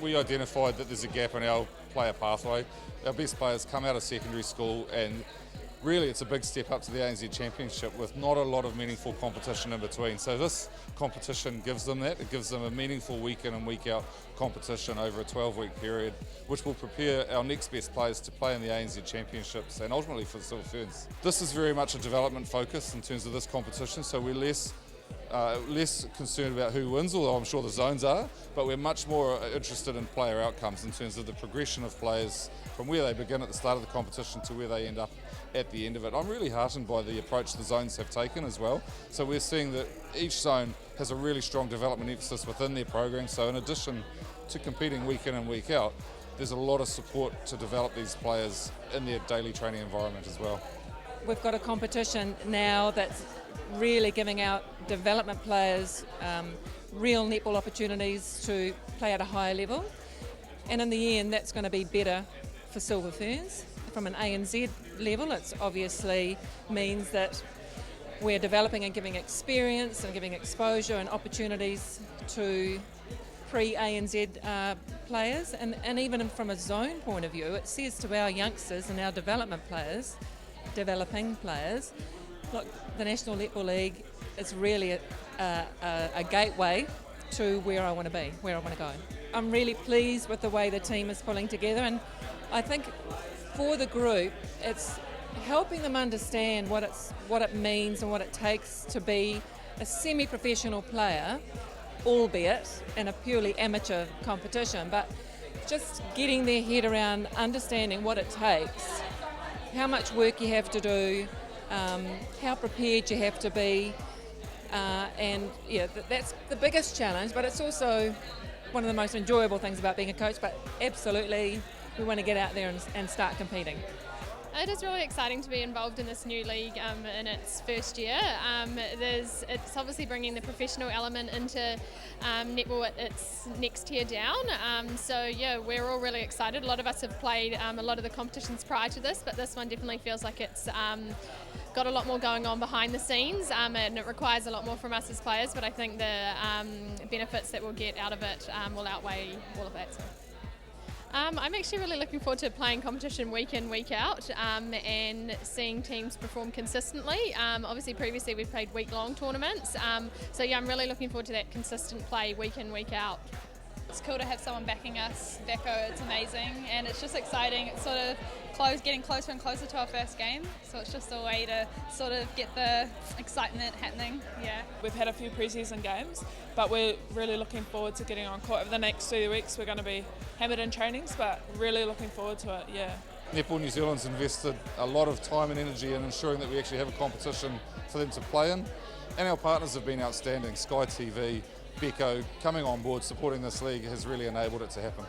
We identified that there's a gap in our player pathway. Our best players come out of secondary school, and really it's a big step up to the ANZ Championship with not a lot of meaningful competition in between. So this competition gives them that. It gives them a meaningful week in and week out competition over a 12-week period, which will prepare our next best players to play in the ANZ Championships and ultimately for the Silver Ferns. This is very much a development focus in terms of this competition, so we're less concerned about who wins, although I'm sure the zones are, but we're much more interested in player outcomes in terms of the progression of players from where they begin at the start of the competition to where they end up at the end of it. I'm really heartened by the approach the zones have taken as well. So we're seeing that each zone has a really strong development emphasis within their program. So in addition to competing week in and week out, there's a lot of support to develop these players in their daily training environment as well. We've got a competition now that's really giving out development players real netball opportunities to play at a higher level, and in the end that's going to be better for Silver Ferns. From an ANZ level, it obviously means that we're developing and giving experience and giving exposure and opportunities to pre-ANZ players, and even from a zone point of view, it says to our youngsters and our developing players, look, the National Netball League is really a gateway to where I want to be, where I want to go. I'm really pleased with the way the team is pulling together, and I think for the group it's helping them understand what it means and what it takes to be a semi-professional player, albeit in a purely amateur competition, but just getting their head around understanding what it takes, how much work you have to do, how prepared you have to be, and yeah, that's the biggest challenge, but it's also one of the most enjoyable things about being a coach. But absolutely we want to get out there and start competing. It is really exciting to be involved in this new league in its first year. It's obviously bringing the professional element into netball at its next tier down. So yeah, we're all really excited. A lot of us have played a lot of the competitions prior to this, but this one definitely feels like it's got a lot more going on behind the scenes, and it requires a lot more from us as players, but I think the benefits that we'll get out of it will outweigh all of that. So. I'm actually really looking forward to playing competition week in, week out, and seeing teams perform consistently. Obviously previously we've played week-long tournaments, so yeah, I'm really looking forward to that consistent play week in, week out. It's cool to have someone backing us. Beko, it's amazing, and it's just exciting. It's sort of getting closer and closer to our first game, so it's just a way to sort of get the excitement happening. Yeah. We've had a few pre-season games, but we're really looking forward to getting on court. Over the next 2 weeks we're going to be hammered in trainings, but really looking forward to it, yeah. Netball New Zealand's invested a lot of time and energy in ensuring that we actually have a competition for them to play in, and our partners have been outstanding. Sky TV, Beko, coming on board, supporting this league has really enabled it to happen.